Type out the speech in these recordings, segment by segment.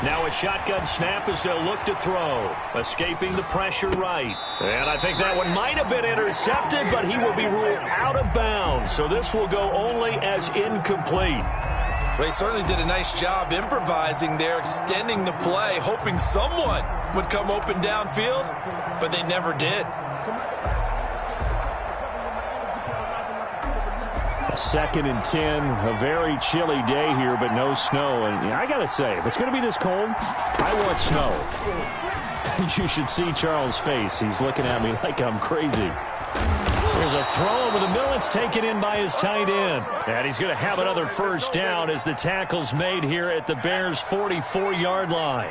Now a shotgun snap as they'll look to throw. Escaping the pressure right. And I think that one might have been intercepted, but he will be ruled out of bounds. So this will go only as incomplete. They certainly did a nice job improvising there, extending the play, hoping someone would come open downfield, but they never did. Second and 10, a very chilly day here, but no snow. And I got to say, if it's going to be this cold, I want snow. You should see Charles' face. He's looking at me like I'm crazy. There's a throw over the middle. It's taken in by his tight end. And he's going to have another first down as the tackle's made here at the Bears' 44-yard line.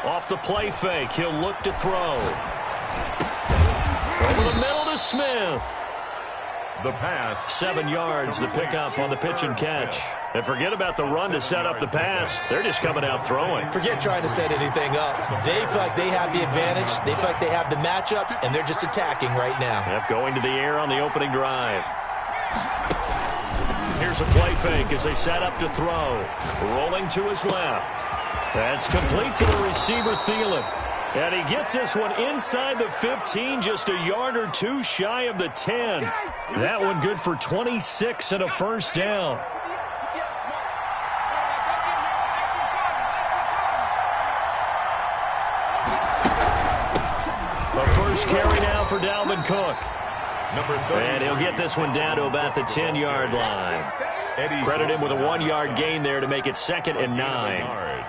Off the play fake, he'll look to throw. Over the middle to Smith. The pass. 7 yards, the pickup on the pitch and catch. And forget about the run to set up the pass. They're just coming out throwing. Forget trying to set anything up. They feel like they have the advantage. They feel like they have the matchups, and they're just attacking right now. Yep, going to the air on the opening drive. Here's a play fake as they set up to throw. Rolling to his left. That's complete to the receiver, Thielen. And he gets this one inside the 15, just a yard or two shy of the 10. That one good for 26 and a first down. The first carry now for Dalvin Cook. And he'll get this one down to about the 10-yard line. Credit him with a 1-yard gain there to make it 2nd and 9.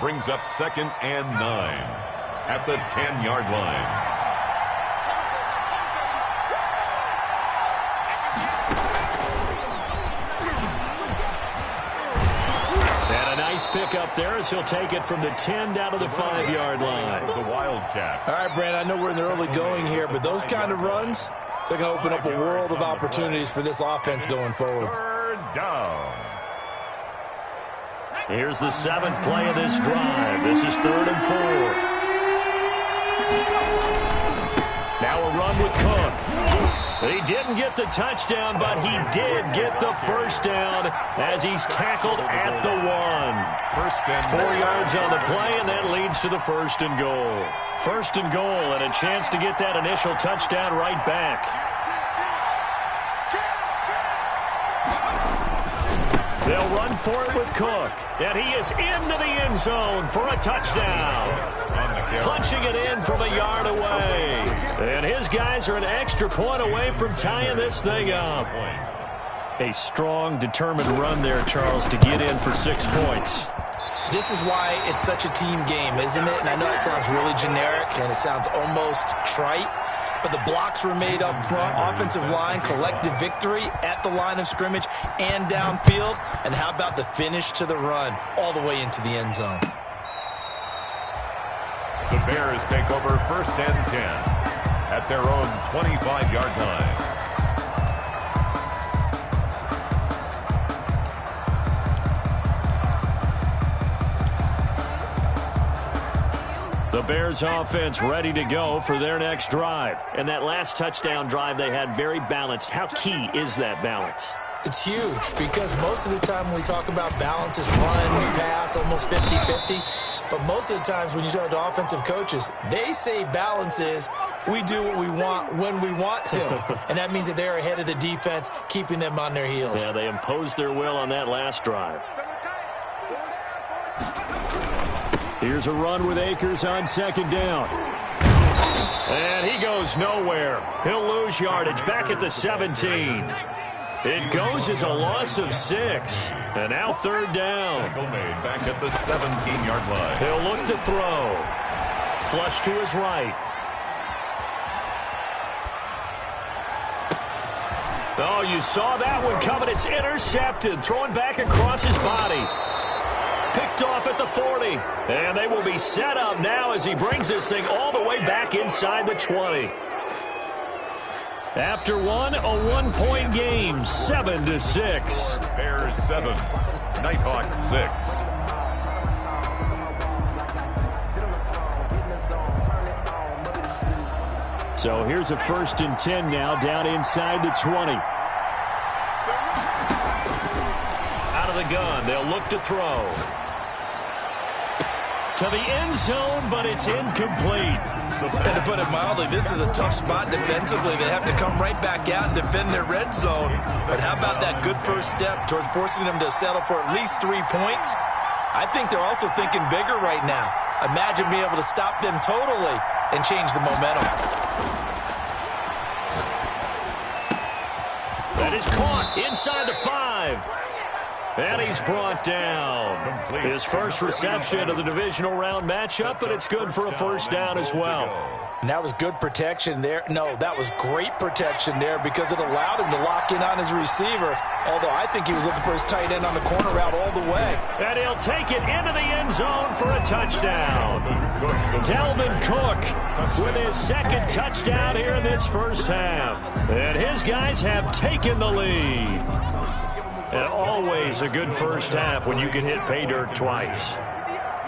Brings up 2nd and 9 at the 10-yard line. And a nice pickup there as he'll take it from the 10 down to the 5-yard line. The Wildcat. All right, Brandon, I know we're in the early going here, but those kind of runs, they're going to open up a world of opportunities for this offense going forward. 3rd down. Here's the 7th play of this drive. This is 3rd and 4. Now a run with Cook. He didn't get the touchdown, but he did get the first down as he's tackled at the 1. 4 yards on the play, and that leads to the 1st and goal. 1st and goal, and a chance to get that initial touchdown right back. They'll run for it with Cook. And he is into the end zone for a touchdown. Punching it in from a yard away. And his guys are an extra point away from tying this thing up. A strong, determined run there, Charles, to get in for 6 points. This is why it's such a team game, isn't it? And I know it sounds really generic and it sounds almost trite. But the blocks were made up front, offensive line, collective victory at the line of scrimmage and downfield. And how about the finish to the run all the way into the end zone? The Bears take over 1st and 10 at their own 25-yard line. The Bears offense ready to go for their next drive. And that last touchdown drive they had very balanced. How key is that balance? It's huge because most of the time when we talk about balance is run, pass, almost 50-50. But most of the times when you talk to offensive coaches, they say balance is we do what we want when we want to. And that means that they're ahead of the defense, keeping them on their heels. Yeah, they imposed their will on that last drive. Here's a run with Akers on 2nd down. And he goes nowhere. He'll lose yardage back at the 17. It goes as a loss of 6. And now 3rd down. Tackle made back at the 17-yard line. He'll look to throw. Flush to his right. Oh, you saw that one coming. It's intercepted. Throwing back across his body. Picked off at the 40. And they will be set up now as he brings this thing all the way back inside the 20. After one, a 1-point game, 7-6. Bears 7, Nighthawks 6. So here's a 1st and 10 now, down inside the 20. Out of the gun, they'll look to throw. To the end zone, but it's incomplete. And to put it mildly, this is a tough spot defensively. They have to come right back out and defend their red zone. But how about that good first step towards forcing them to settle for at least 3 points? I think they're also thinking bigger right now. Imagine being able to stop them totally and change the momentum. That is caught inside the 5. And he's brought down. His first reception of the divisional round matchup, but it's good for a 1st down as well. And that was good protection there. No, that was great protection there because it allowed him to lock in on his receiver, although I think he was looking for his tight end on the corner route all the way. And he'll take it into the end zone for a touchdown. Dalvin Cook with his 2nd touchdown here in this first half. And his guys have taken the lead. And always a good first half when you can hit pay dirt twice.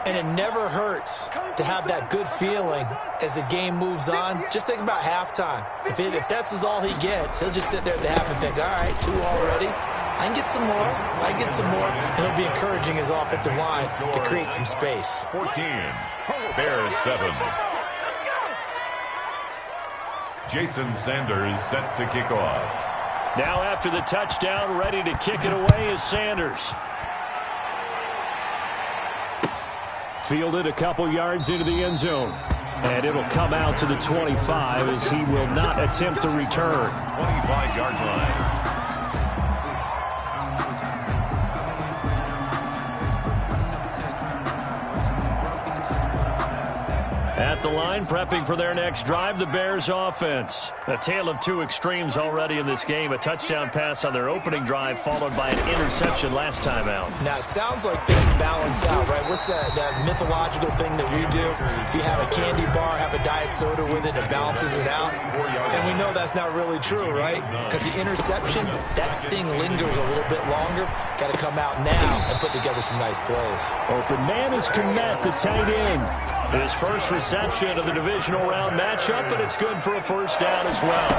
And it never hurts to have that good feeling as the game moves on. Just think about halftime. If that's all he gets, he'll just sit there at the half and think, all right, 2 already. I can get some more. I can get some more. And he'll be encouraging his offensive line to create some space. 14, Bears 7. Jason Sanders set to kick off. Now after the touchdown, ready to kick it away is Sanders. Fielded a couple yards into the end zone. And it'll come out to the 25 as he will not attempt to return. 25-yard line. At the line, prepping for their next drive, the Bears offense. A tale of 2 extremes already in this game. A touchdown pass on their opening drive, followed by an interception last time out. Now, it sounds like things balance out, right? What's that mythological thing that we do? If you have a candy bar, have a diet soda with it, it balances it out. And we know that's not really true, right? Because the interception, that sting lingers a little bit longer. Got to come out now and put together some nice plays. Open man is Komet, the tight end. His first reception of the divisional round matchup, but it's good for a 1st down as well.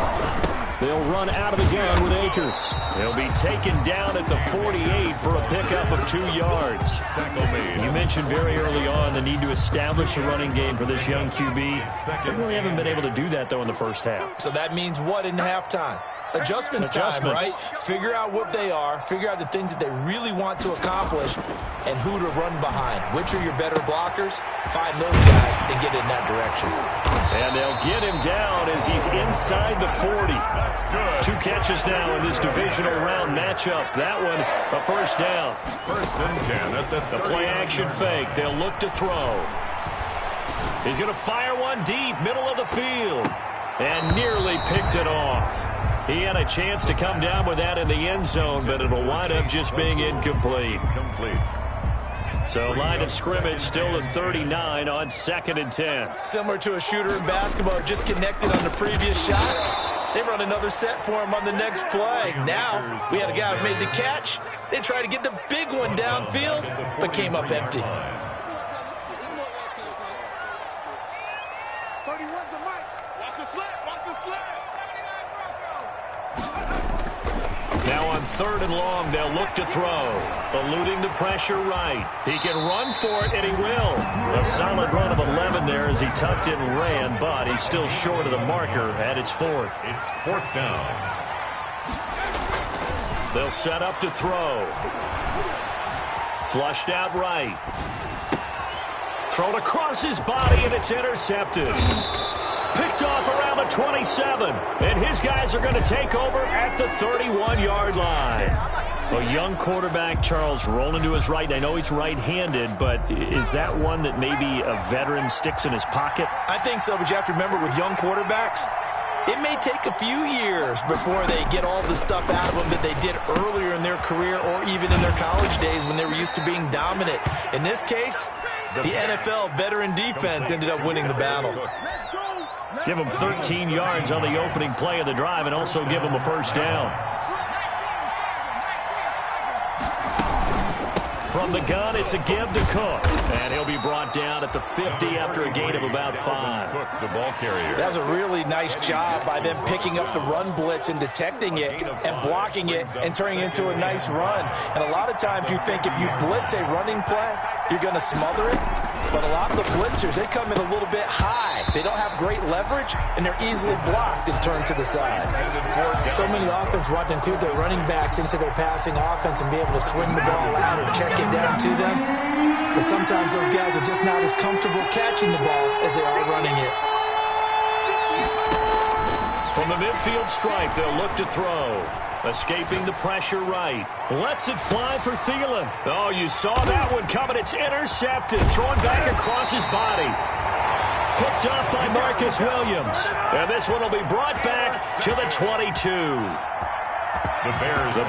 They'll run out of the gun with Akers. He'll be taken down at the 48 for a pickup of 2 yards. You mentioned very early on the need to establish a running game for this young QB. They really haven't been able to do that, though, in the first half. So that means what in halftime? Adjustments time, right? Figure out what they are, figure out the things that they really want to accomplish, and who to run behind. Which are your better blockers? Find those guys and get in that direction. And they'll get him down as he's inside the 40. 2 catches now in this divisional round matchup. That one, a 1st down. 1st and 10 at the play-action fake. They'll look to throw. He's going to fire one deep, middle of the field, and nearly picked it off. He had a chance to come down with that in the end zone, but it'll wind up just being incomplete. So line of scrimmage still at 39 on 2nd and 10. Similar to a shooter in basketball, just connected on the previous shot. They run another set for him on the next play. Now, we had a guy who made the catch. They tried to get the big one downfield, but came up empty. Now on 3rd and long, they'll look to throw. Eluding the pressure right. He can run for it, and he will. A solid run of 11 there as he tucked it and ran, but he's still short of the marker at its 4th. It's 4th down. They'll set up to throw. Flushed out right. Thrown across his body, and it's intercepted. Picked off around the 27, and his guys are going to take over at the 31-yard line. A young quarterback, Charles, rolling to his right. And I know he's right-handed, but is that one that maybe a veteran sticks in his pocket? I think so, but you have to remember with young quarterbacks, it may take a few years before they get all the stuff out of them that they did earlier in their career or even in their college days when they were used to being dominant. In this case, the NFL veteran defense ended up winning the battle. Give him 13 yards on the opening play of the drive and also give him a 1st down. From the gun, it's a give to Cook. And he'll be brought down at the 50 after a gain of about 5. Cook, the ball carrier. That was a really nice job by them picking up the run blitz and detecting it and blocking it and turning it into a nice run. And a lot of times you think if you blitz a running play, you're going to smother it. But a lot of the blitzers, they come in a little bit high. They don't have great leverage, and they're easily blocked and turned to the side. So many offenses want to include their running backs into their passing offense and be able to swing the ball out or check it down to them. But sometimes those guys are just not as comfortable catching the ball as they are running it. From the midfield stripe, they'll look to throw. Escaping the pressure right. Lets it fly for Thielen. Oh, you saw that one coming. It's intercepted. Thrown back across his body. Picked up by Marcus Williams. And this one will be brought back to the 22. The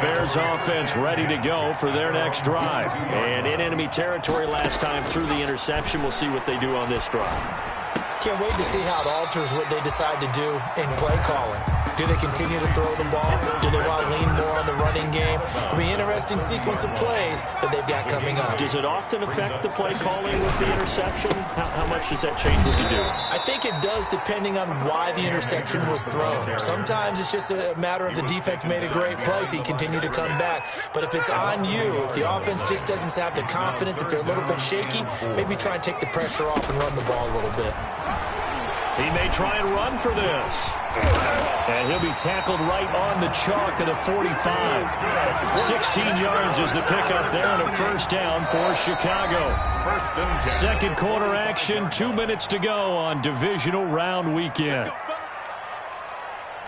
Bears offense ready to go for their next drive. And in enemy territory last time through the interception. We'll see what they do on this drive. Can't wait to see how it alters what they decide to do in play calling. Do they continue to throw the ball? Do they want to lean more on the running game? It'll be an interesting sequence of plays that they've got coming up. Does it often affect the play calling with the interception? How much does that change what you do? I think it does depending on why the interception was thrown. Sometimes it's just a matter of the defense made a great play, so you continue to come back. But if it's on you, if the offense just doesn't have the confidence, if they're a little bit shaky, maybe try and take the pressure off and run the ball a little bit. He may try and run for this. And he'll be tackled right on the chalk of the 45. 16 yards is the pickup there and a first down for Chicago. Second quarter action, 2 minutes to go on divisional round weekend.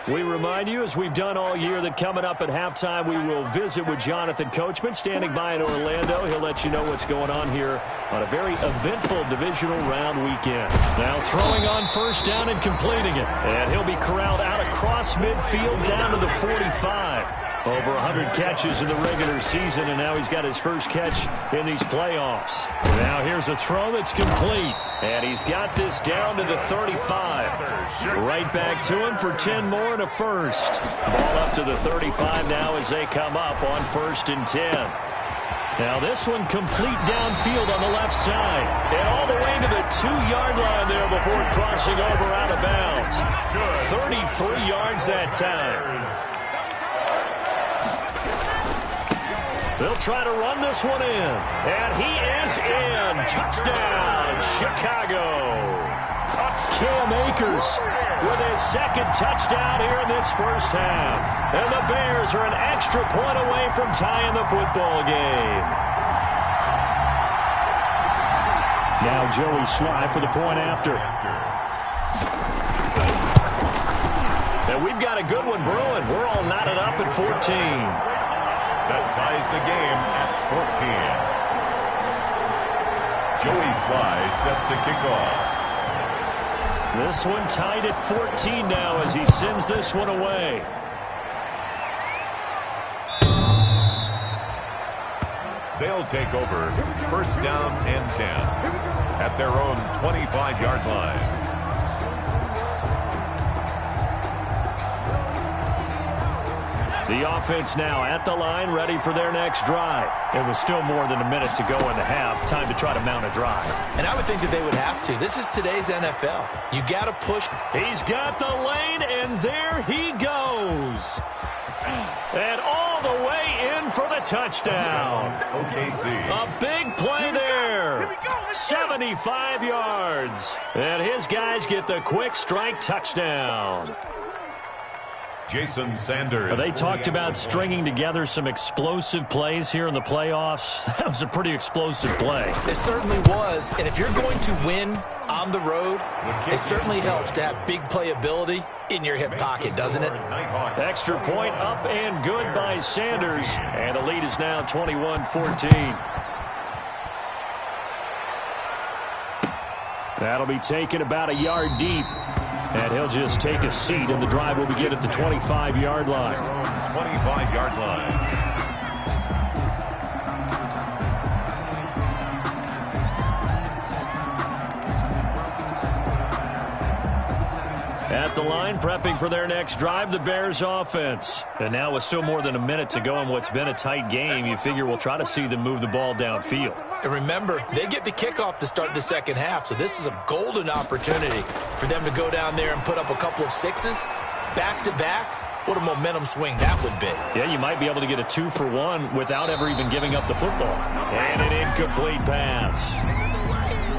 We remind you, as we've done all year, that coming up at halftime, we will visit with Jonathan Coachman, standing by in Orlando. He'll let you know what's going on here on a very eventful divisional round weekend. Now throwing on first down and completing it. And he'll be corralled out across midfield down to the 45. Over 100 catches in the regular season, and now he's got his first catch in these playoffs. Now here's a throw that's complete. And he's got this down to the 35. Right back to him for 10 more and a first. Ball up to the 35 now as they come up on 1st and 10. Now this one complete downfield on the left side. And all the way to the 2-yard line there before crossing over out of bounds. 33 yards that time. They'll try to run this one in. And he is in. Touchdown, Chicago. Cam Akers with his second touchdown here in this first half. And the Bears are an extra point away from tying the football game. Now Joey Sly for the point after. And we've got a good one brewing. We're all knotted up at 14. That ties the game at 14. Joey Sly set to kick off. This one tied at 14 now as he sends this one away. They'll take over first down and 10 at their own 25-yard line. The offense now at the line, ready for their next drive. It was still more than a minute to go in the half. Time to try to mount a drive. And I would think that they would have to. This is today's NFL. You got to push. He's got the lane, and there he goes. And all the way in for the touchdown. OKC. A big play there. 75 yards. And his guys get the quick strike touchdown. Jason Sanders. They talked about stringing together some explosive plays here in the playoffs. That was a pretty explosive play. It certainly was. And if you're going to win on the road, it certainly helps to have big playability in your hip pocket, doesn't it? Extra point up and good by Sanders. And the lead is now 21-14. That'll be taken about a yard deep. And he'll just take a seat, and the drive will begin at the 25-yard line. 25-yard line. At the line, prepping for their next drive, the Bears offense. And now with still more than a minute to go in what's been a tight game, you figure we'll try to see them move the ball downfield. And remember, they get the kickoff to start the second half, so this is a golden opportunity for them to go down there and put up a couple of sixes back-to-back. What a momentum swing that would be. Yeah, you might be able to get a 2-for-1 without ever even giving up the football. And an incomplete pass.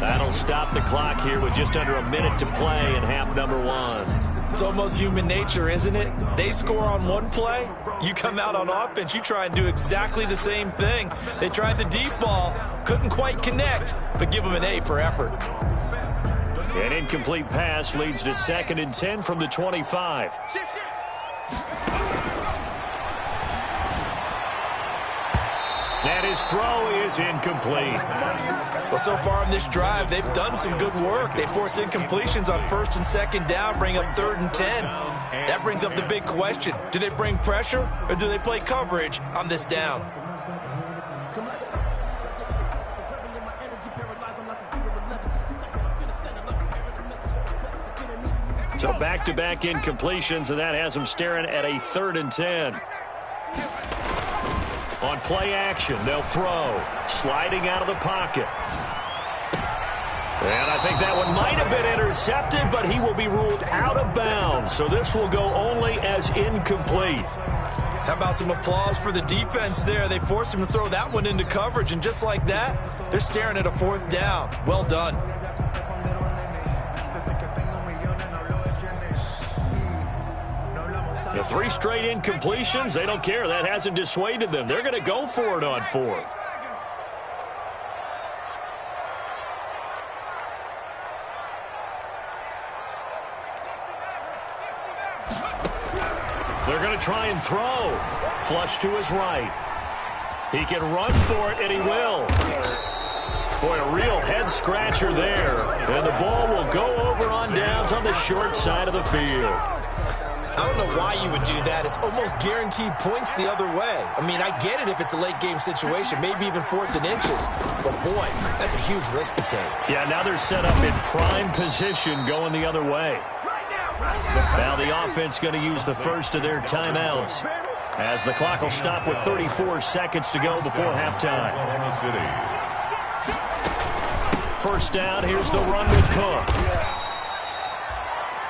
That'll stop the clock here with just under a minute to play in half number 1. It's almost human nature, isn't it? They score on one play, you come out on offense, you try and do exactly the same thing. They tried the deep ball, couldn't quite connect, but give them an A for effort. An incomplete pass leads to 2nd and 10 from the 25. And his throw is incomplete. Well, so far in this drive, they've done some good work. They force incompletions on 1st and 2nd down, bring up 3rd and 10. That brings up the big question. Do they bring pressure or do they play coverage on this down? So back-to-back incompletions, and that has them staring at a 3rd and 10. On play action, they'll throw. Sliding out of the pocket. And I think that one might have been intercepted, but he will be ruled out of bounds. So this will go only as incomplete. How about some applause for the defense there? They forced him to throw that one into coverage, and just like that, they're staring at a 4th down. Well done. The 3 straight incompletions, they don't care. That hasn't dissuaded them. They're going to go for it on 4th. They're going to try and throw. Flush to his right. He can run for it, and he will. Boy, a real head-scratcher there. And the ball will go over on downs on the short side of the field. I don't know why you would do that. It's almost guaranteed points the other way. I mean, I get it if it's a late-game situation, maybe even 4th and inches. But, boy, that's a huge risk to take. Yeah, now they're set up in prime position going the other way. Now the offense going to use the first of their timeouts as the clock will stop with 34 seconds to go before halftime. First down, here's the run with Cook.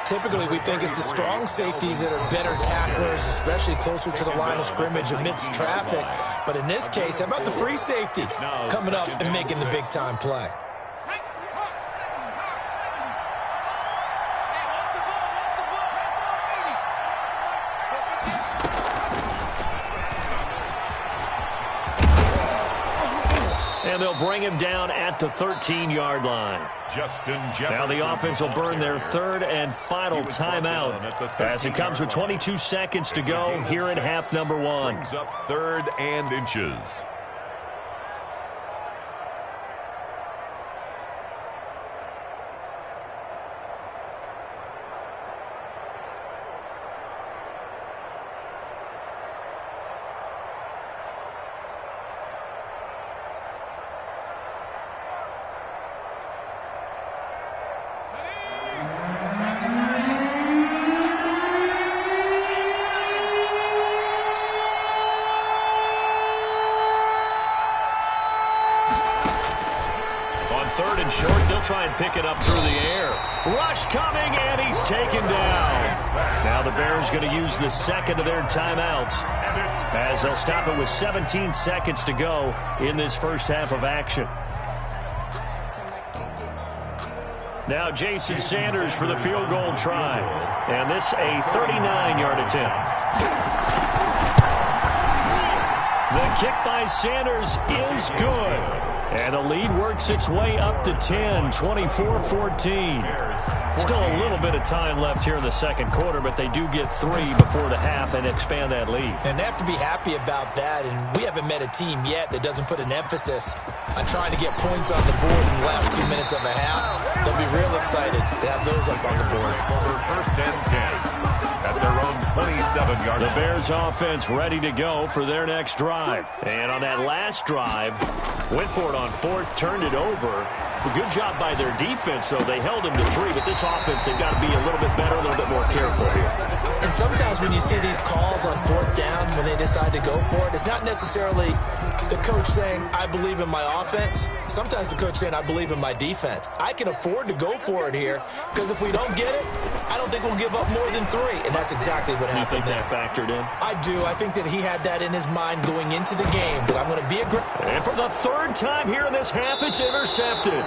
Typically, we think it's the strong safeties that are better tacklers, especially closer to the line of scrimmage amidst traffic. But in this case, how about the free safety coming up and making the big-time play? And they'll bring him down at the 13-yard line. Now the offense will burn their 3rd and final timeout as it comes with 22 seconds to go here in half number 1. Up 3rd and inches. Third and short, they'll try and pick it up through the air. Rush coming, and he's taken down. Now the Bears going to use the 2nd of their timeouts as they'll stop it with 17 seconds to go in this first half of action. Now Jason Sanders for the field goal try. And this a 39-yard attempt. The kick by Sanders is good. And the lead works its way up to 10, 24-14. Still a little bit of time left here in the second quarter, but they do get 3 before the half and expand that lead. And they have to be happy about that, and we haven't met a team yet that doesn't put an emphasis on trying to get points on the board in the last 2 minutes of a half. They'll be real excited to have those up on the board. Over 1st and 10 at their own 27-yard line. The Bears offense ready to go for their next drive. And on that last drive, went for it on 4th, turned it over. Good job by their defense, though. They held him to 3, but this offense, they've got to be a little bit better, a little bit more careful here. And sometimes when you see these calls on 4th down, when they decide to go for it, it's not necessarily the coach saying, I believe in my offense. Sometimes the coach saying, I believe in my defense. I can afford to go for it here because if we don't get it, I don't think we'll give up more than 3. And that's exactly what happened there. You think that factored in? I do. I think that he had that in his mind going into the game, that I'm going to be aggressive. And for the 3rd time here in this half, it's intercepted.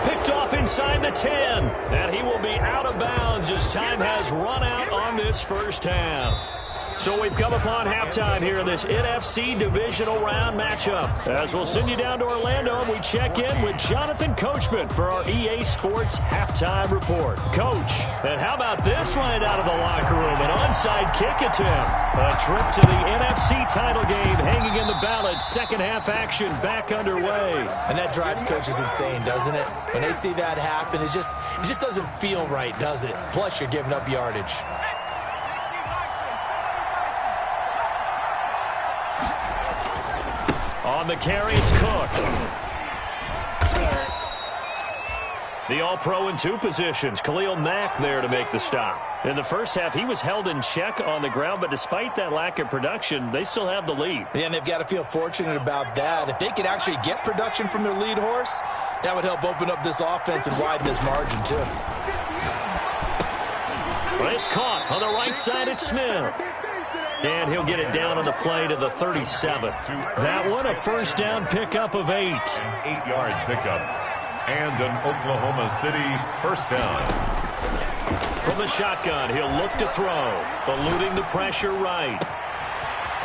Picked off inside the 10. And he will be out of bounds as time has run out on this first half. So we've come upon halftime here in this NFC divisional round matchup. As we'll send you down to Orlando, and we check in with Jonathan Coachman for our EA Sports halftime report. Coach, and how about this right out of the locker room? An onside kick attempt. A trip to the NFC title game hanging in the balance. Second half action back underway. And that drives coaches insane, doesn't it? When they see that happen, it just doesn't feel right, does it? Plus, you're giving up yardage. On the carry, it's Cook. The All-Pro in 2 positions. Khalil Mack there to make the stop. In the first half, he was held in check on the ground, but despite that lack of production, they still have the lead. Yeah, and they've got to feel fortunate about that. If they could actually get production from their lead horse, that would help open up this offense and widen this margin, too. But it's caught on the right side. It's Smith. And he'll get it down on the play to the 37. That one, a first down pickup of 8. An 8-yard pickup. And an Oklahoma City first down. From the shotgun, he'll look to throw. Eluding the pressure right.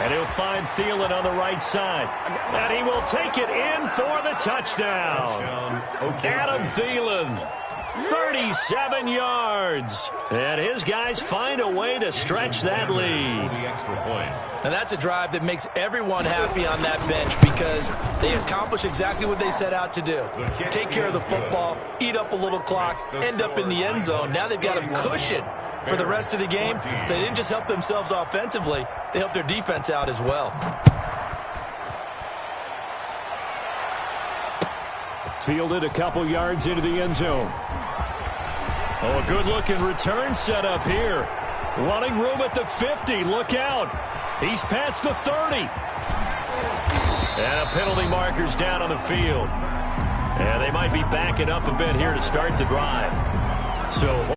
And he'll find Thielen on the right side. And he will take it in for the touchdown. Adam Thielen. 37 yards. And his guys find a way to stretch that lead. The extra point. And that's a drive that makes everyone happy on that bench because they accomplish exactly what they set out to do. Take care of the football, eat up a little clock, end up in the end zone. Now they've got a cushion for the rest of the game. So they didn't just help themselves offensively, they helped their defense out as well. Fielded a couple yards into the end zone. Oh, a good-looking return set up here. Running room at the 50. Look out. He's past the 30. And a penalty marker's down on the field. And they might be backing up a bit here to start the drive. So